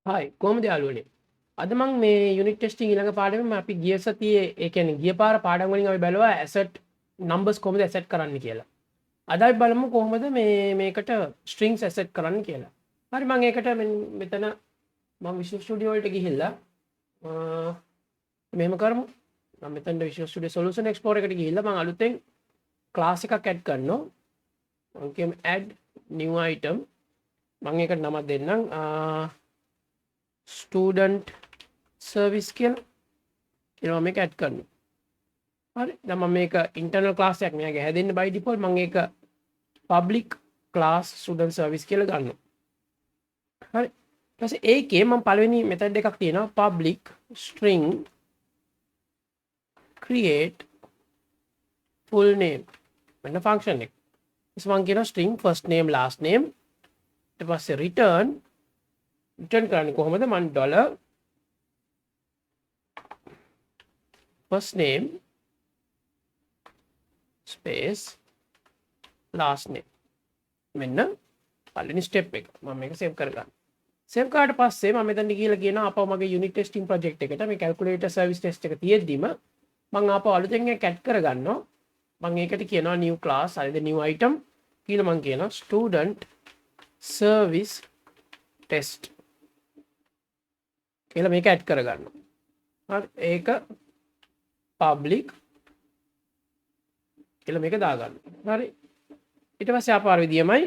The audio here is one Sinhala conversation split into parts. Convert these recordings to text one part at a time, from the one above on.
හයි කොහොමද යාළුවනේ අද මම මේ යුනිට් ටෙස්ටිං ඊළඟ පාඩමෙම අපි ගිය සතියේ ඒ කියන්නේ ගිය පාර පාඩම් වලින් අපි බැලුවා ඇසට් නම්බර්ස් කොහොමද ඇසෙට් කරන්න කියලා. අද අපි බලමු කොහොමද මේකට ස්ට්‍රින්ග්ස් ඇසෙට් කරන්න කියලා. හරි මම ඒකට මෙතන මම විෂුවල් ස්ටුඩියෝ වලට ගිහිල්ලා මෙහෙම කරමු. මම මෙතන විෂුවල් ස්ටුඩියෝ සොලියුෂන් එක්ස්ප්ලෝරර් එකට ගිහිල්ලා මම අලුතෙන් ක්ලාස් එකක් ඇඩ් කරනවා. මම කියමු add new item මම ඒකට නමක් දෙන්නම්. ස්ටඩන්ට් සර්විස් කියලා මේක ඇඩ් කරන්න. හරි දැන් මම මේක ඉන්ටර්නල් ක්ලාස් එකක් මෙයාගේ හැදෙන්න බයි ඩිෆෝල්ට් මම ඒක පබ්ලික් ක්ලාස් ස්ටඩන්ට් සර්විස් කියලා ගන්නවා. හරි ඊට පස්සේ ඒකේ මම පළවෙනි මෙතඩ් එකක් තියෙනවා public string create full name වෙන ෆන්ක්ෂන් එක. ඊට මම කියනවා string first name last name ඊට පස්සේ return කරන්නේ කොහොමද මම dollar first name space last name මෙන්න පළවෙනි ස්ටෙප් එක මම මේක සේව් කරගන්න. සේව් කරාට පස්සේ මම මෙතන ගිහලා කියනවා අපව මගේ යුනිට් ටෙස්ටිං ප්‍රොජෙක්ට් එකට මේ කැල්කියුලේටර් සර්විස් ටෙස්ට් එක තියෙද්දිම මම ආපහු අලුතෙන් එක ඇඩ් කරගන්නවා. මම ඒකට කියනවා new class හරිද new item කියලා මම කියනවා student service test කියලා මේක ඇඩ් කරගන්න. හරි ඒක public කියලා මේක දාගන්න. හරි ඊට පස්සේ ආපහු අර විදියමයි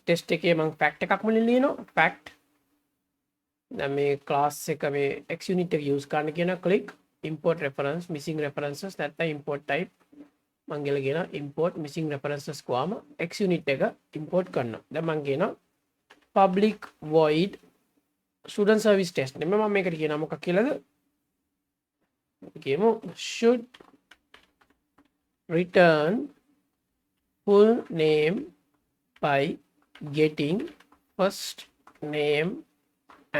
ටෙස්ට් එකේ මම ෆැක්ට් එකක් මුලින් ලියනවා. ෆැක්ට් දැන් මේ ක්ලාස් එක මේ xUnit එක යූස් කරන්න කියන click import reference missing references නැත්නම් import type මම ගිහලා කියනවා import missing references කොහම xUnit එක import කරනවා. දැන් මම කියනවා public void student service test නෙමෙයි මම මේකට කියනවා මොකක් කියලාද? කියමු should return full name by getting first name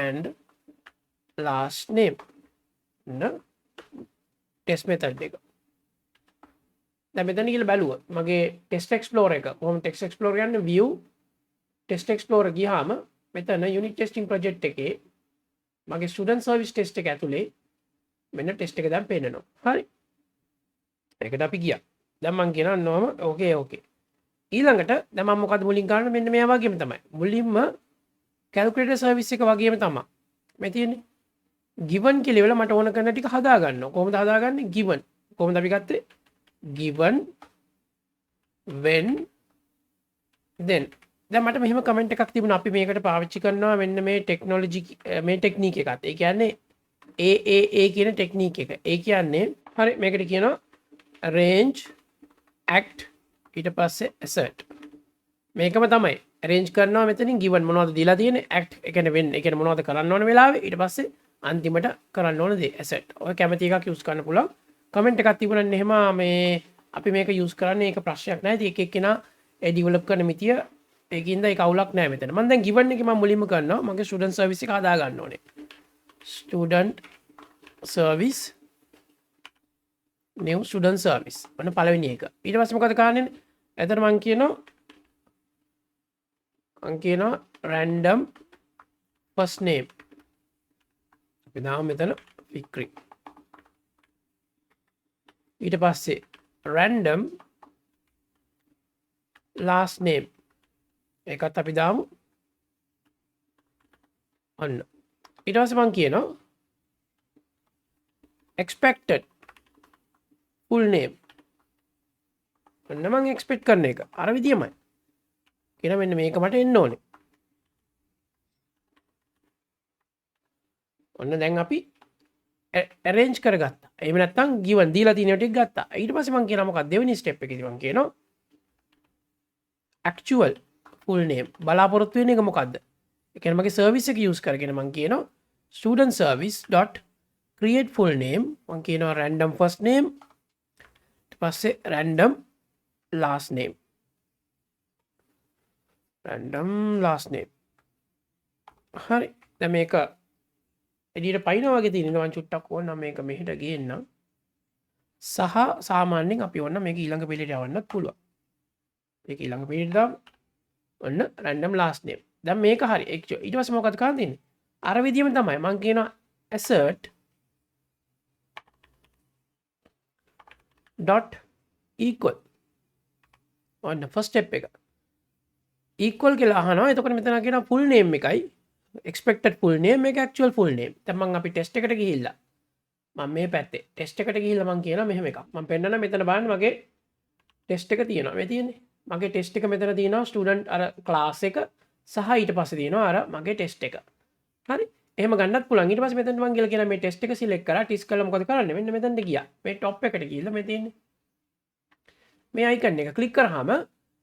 and last name න test method එක. දැන් මෙතන කියලා බැලුවා මගේ test explorer එක කොහොමද test explorer යන්නේ view test explorer ගියාම මෙතන යුනිට් ටෙස්ටිං ප්‍රොජෙක්ට් එකේ මගේ ස්ටුඩන්ට් සර්විස් ටෙස්ට් එක ඇතුලේ මෙන්න ටෙස්ට් එක දැන් පේන්නනවා. හරි. ඒකට අපි ගියා. දැන් මම කියනවා නෝම ඕකේ. ඊළඟට දැන් මම මොකද මුලින් ගන්න මෙන්න මෙයා වගේම තමයි. මුලින්ම කැල්කියුලේටර් සර්විස් එක වගේම තමයි. මේ තියෙන්නේ. given කියලා ඉවල මට ඕන කරන ටික හදා ගන්නවා. කොහොමද හදාගන්නේ? given. කොහොමද අපි ගත්තේ? given when then දැන් මට මෙහෙම කමෙන්ට් එකක් තිබුණා අපි මේකට පාවිච්චි කරනවා මෙන්න මේ ටෙක්නොලොජි මේ ටෙක්නික් එකත්. ඒ කියන්නේ AAA කියන ටෙක්නික් එක. ඒ කියන්නේ හරි මේකට කියනවා arrange act ඊට පස්සේ assert. මේකම තමයි. arrange කරනවා මෙතනින් given මොනවද දීලා තියෙන්නේ act ඒ කියන්නේ when ඒ කියන්නේ මොනවද කරන්න ඕන වෙලාවේ ඊට පස්සේ අන්තිමට කරන්න ඕන දේ assert. ඔය කැමති එකක් යූස් කරන්න පුළුවන්. කමෙන්ට් එකක් තිබුණා එහෙම මේ අපි මේක යූස් කරන්නේ ඒක ප්‍රශ්නයක් නැහැ. ඉතින් එක එක්කෙනා ඒ ඩෙවලොප් කරන මිතිය ඒකින්ද ඒක අවුලක් නැහැ මෙතන. මම දැන් given එකේ මම මුලින්ම කරනවා මගේ ස්ටුඩන්ට් සර්විස් එක හදා ගන්න ඕනේ. Student service new student service ඔන්න පළවෙනි එක. ඊට පස්සේ මොකද කරන්නේ? එතන මම කියනවා random first name. අපි දාමු මෙතන fikri. ඊට පස්සේ random last name ඒකත් අපි දාමු. ඔන්න. ඊට පස්සේ මම කියනවා expected full name. ඔන්න මම expect කරන එක. අර විදියමයි. කියන මෙන්න මේක මට එන්න ඕනේ. ඔන්න දැන් අපි arrange කරගත්තා. එහෙම නැත්නම් given දීලා තියෙන ටික ගත්තා. ඊට පස්සේ මම කියනවා මොකක්ද දෙවෙනි step එකේදී මම කියනවා actual full name බලාපොරොත්තු වෙන එක මොකද්ද? ඒ කියන්නේ මගේ සර්විස් එක යූස් කරගෙන මම කියනවා student service dot create full name මම කියනවා random first name ඊට පස්සේ random last name හරි දැන් මේක එළියට පයින්නවා වගේ තියෙනවා මම චුට්ටක් ඕනනම් මේක මෙහෙට ගේන්නම් සහ සාමාන්‍යයෙන් අපි ඕන මේක ඊළඟ පිළිට යවන්නත් පුළුවන්. ඒක ඊළඟ පිළිට දාමු. ඔන්න random last name. දැන් මේක හරි. ඊට පස්සේ මොකද කරන්න තියෙන්නේ? අර විදිහම තමයි මම කියනවා assert dot equal ඔන්න first step එක equal කියලා අහනවා. එතකොට මෙතන කියනවා full name එකයි expected full name එක actual full name. දැන් මම අපි test එකට ගිහිල්ලා මම මේ පැත්තේ test එකට ගිහිල්ලා මම කියනවා මෙහෙම එකක්. මම පෙන්නන මෙතන බලන්න මගේ test එක තියෙනවා. මේ තියෙන්නේ. මගේ test එක මෙතන තියෙනවා student අර class එක සහ ඊට පස්සේ තියෙනවා අර මගේ test එක. හරි. එහෙම ගන්නත් පුළුවන්. ඊට පස්සේ මෙතනට මම ගිහලා කියනවා මේ test එක select කරා. ටිස් කරලා මොකද කරන්නේ? මෙන්න මෙතනට ගියා. මේ top එකට ගිහිල්ලා මේ තියෙන්නේ. මේ icon එක click කරාම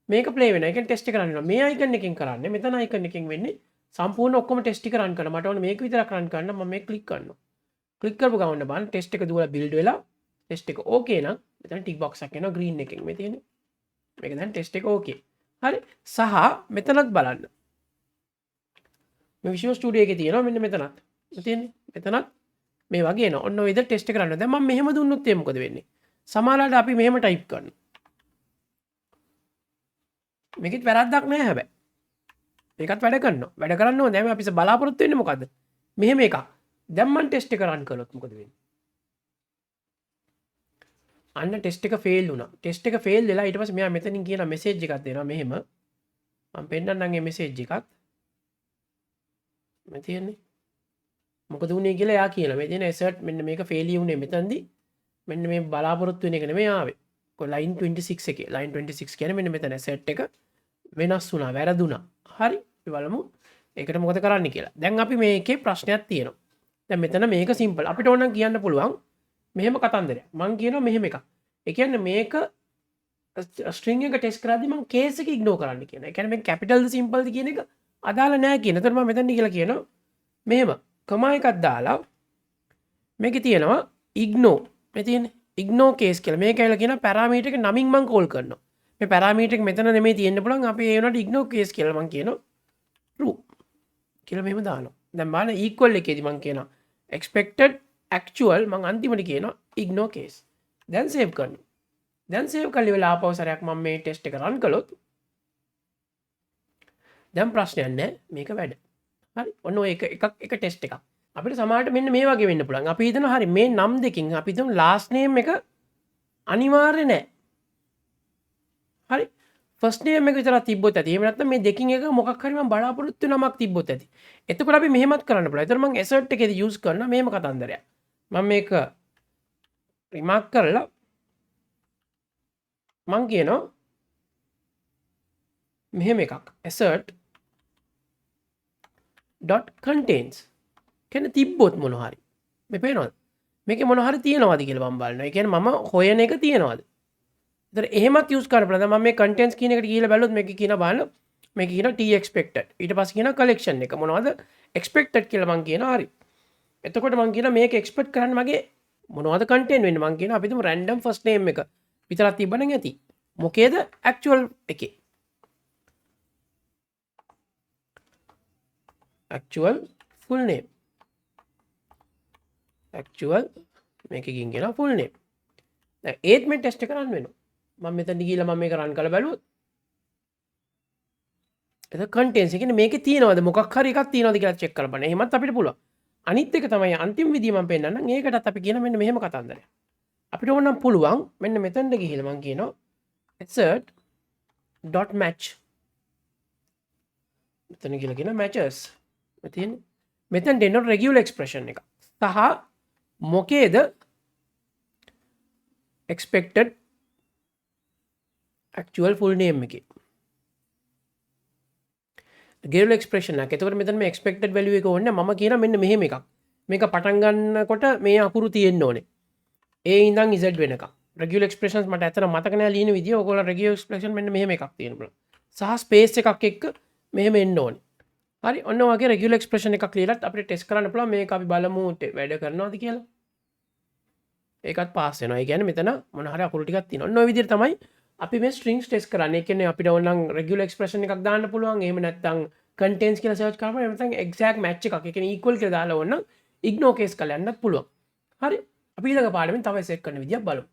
මේක play වෙනවා. ඒ කියන්නේ test එක run වෙනවා. මේ icon එකෙන් කරන්නේ මෙතන icon එකෙන් වෙන්නේ සම්පූර්ණ ඔක්කොම test ටික run කරනවා. මට ඕනේ මේක විතරක් run කරන්න. මම මේක click කරනවා. click කරපු ගමන් බලන්න test එක දුවලා build වෙලා test එක okay නම් මෙතන tick box එකක් එනවා green එකෙන්. මේ තියෙන්නේ. මේක දැන් test එක okay. හරි. සහ මෙතනත් බලන්න. මේ Visual Studio එකේ තියෙනවා මෙන්න මෙතනත්. තියෙන්නේ. මෙතනත් මේ වගේ එනවා. ඔන්න ඔය විදිහට test එක කරන්න. දැන් මම මෙහෙම දුන්නොත් එහේ මොකද වෙන්නේ? සමහරවිට අපි මෙහෙම type කරනවා. මේකෙත් වැරද්දක් නැහැ හැබැයි. මේකත් වැඩ කරනවා. වැඩ කරන්න ඕනේ. දැන් අපි බලාපොරොත්තු වෙන්නේ මොකද්ද? මෙහෙම එකක්. දැන් මම ටෙස්ට් එක රන් කළොත් මොකද වෙන්නේ? අන්න ටෙස්ට් එක ෆේල් වුණා. ටෙස්ට් එක ෆේල් වෙලා ඊට පස්සේ මෙයා මෙතනින් කියන මෙසේජ් එකක් දෙනවා මෙහෙම. මම පෙන්නන්නම් මේ මෙසේජ් එකත්. මේ තියෙන්නේ. මොකද උනේ කියලා එයා කියනවා. මේ තියෙන assert මෙන්න මේක ෆේලිය වුණේ මෙතනදී. මෙන්න මේ බලාපොරොත්තු වෙන එක නෙමෙයි ආවේ. line 26 එකේ line 26 කියන්නේ මෙන්න මෙතන assert එක වෙනස් වුණා, වැරදුනා. හරි. අපි බලමු ඒකට මොකද කරන්න කියලා. දැන් අපි මේකේ ප්‍රශ්නයක් තියෙනවා. දැන් මෙතන මේක සිම්පල්. අපිට ඕන නම් කියන්න පුළුවන් මෙහෙම කතන්දරයක්. මම කියනවා මෙහෙම එකක්. ඒ කියන්නේ මේක string එක ටෙස්ට් කරද්දී මම case එක ignore කරන්න කියනවා. ඒ කියන්නේ මේ capital ද simple ද කියන එක අදාළ නැහැ කියන. එතකොට මම මෙතන කියලා කියනවා මෙහෙම comma එකක් දාලා මේකේ තියෙනවා ignore. මේ තියෙන්නේ ignore case කියලා. මේක ඇවිල්ලා කියන parameter එක නමින් මම call කරනවා. මේ parameter එක මෙතන නෙමෙයි තියෙන්න පුළුවන්. අපි ඒ වුණාට ignore case කියලා මම කියනවා true කියලා මෙහෙම දානවා. දැන් බලන්න equal එකේදී මම කියනවා expected actual මම අන්තිමට කියනවා ignore case. දැන් save කරනවා. දැන් save කරලා ඉවරලා ආපහු සැරයක් මම මේ test එක run කළොත් දැන් ප්‍රශ්නයක් නැහැ. මේක වැඩ. හරි. ඔන්න ඔය එක test එකක්. අපිට සමහරට මෙන්න මේ වගේ වෙන්න පුළුවන්. අපි හිතනවා හරි මේ නම් දෙකකින් අපි හිතමු last name එක අනිවාර්ය නැහැ. හරි. first name එක විතරක් තිබ්බොත් ඇති. එහෙම නැත්නම් මේ දෙකින් එක මොකක් හරි මම බලාපොරොත්තු වෙන නමක් තිබ්බොත් ඇති. එතකොට අපි මෙහෙමත් කරන්න පුළුවන්. ඒතර මම assert එකේදී use කරන මෙහෙම කතන්දරයක්. මම මේක remark කරලා මම කියනවා මෙහෙම එකක් assert dot contains කියන්නේ තිබ්බොත් මොන හරි මේ පේනවද මේකේ මොන හරි තියනවාද කියලා මම බලනවා. ඒ කියන්නේ මම හොයන එක තියනවාද. ඒතර එහෙමත් use කරන්න පුළුවන්. මම මේ contents කියන එකට ගිහලා බැලුවොත් මේකේ කියන බලන්න මේකේ කියන t expected. ඊට පස්සේ කියන collection එක මොනවද expected කියලා මම කියනවා හරි. එතකොට මම කියනවා මේක expect කරන්න මගේ මොනවද content වෙන්නේ මම කියනවා අපි තුමු random first name එක විතරක් තිබ්බනම් ඇති. මොකේද actual එකේ actual full name actual මේකකින් කියන full name. දැන් ඒත් මේ ටෙස්ට් එක රන් වෙනවා. මම මෙතන ගිහලා මම මේක රන් කරලා බලුවොත් ඒක contents ඒ කියන්නේ මේකේ තියෙනවද මොකක් හරි එකක් තියෙනවද කියලා චෙක් කරලා බලන්න. එහෙමත් අපිට පුළුවන්. අනිත් එක තමයි අන්තිම විදිය මම පෙන්නන්නම්. ඒකටත් අපි කියන මෙන්න මෙහෙම කතන්දරයක්. අපිට ඕනම් පුළුවන් මෙන්න මෙතනට ගිහලා මම කියනවා assert dot match. මෙතන ගිහලා කියන matches. මෙතෙන් දෙන regular expression එක. සහ මොකේද expected actual full name එකේ. regular expression එක. එතකොට මෙතන මේ expected value එක ඕනේ මම කියන මෙන්න මෙහෙම එකක්. මේක පටන් ගන්නකොට මේ අකුරු තියෙන්න ඕනේ. A ඉඳන් Z වෙනකම්. regular expressions මට ඇත්තට මතක නෑ ලියන විදිය. ඔයගොල්ලෝ regular expression මෙන්න මෙහෙම එකක් තියෙන්න පුළුවන්. සහ space එකක් එක්ක මෙහෙම එන්න ඕනේ. හරි ඔන්න වගේ regular expression එකක් ලියලත් අපිට ටෙස්ට් කරන්න පුළුවන් මේක අපි බලමු වැඩ කරනවද කියලා. ඒකත් පාස් වෙනවා. ඒ කියන්නේ මෙතන මොන හරි අකුරු ටිකක් තියෙනවා. ඔන්න ඔය විදිහට තමයි අපි මේ strings ටෙස්ට් කරන්නේ. ඒ කියන්නේ අපිට ඕන නම් regular expression එකක් දාන්න පුළුවන්. එහෙම නැත්නම් contains කියලා search කරපුවම එහෙම නැත්නම් exact match එකක්. ඒ කියන්නේ equal කියලා දාලා ඕන නම් ignore case කරලා යන්නත් පුළුවන්. හරි අපි ඊළඟ පාඩමෙන් තව set කරන විදියක් බලමු.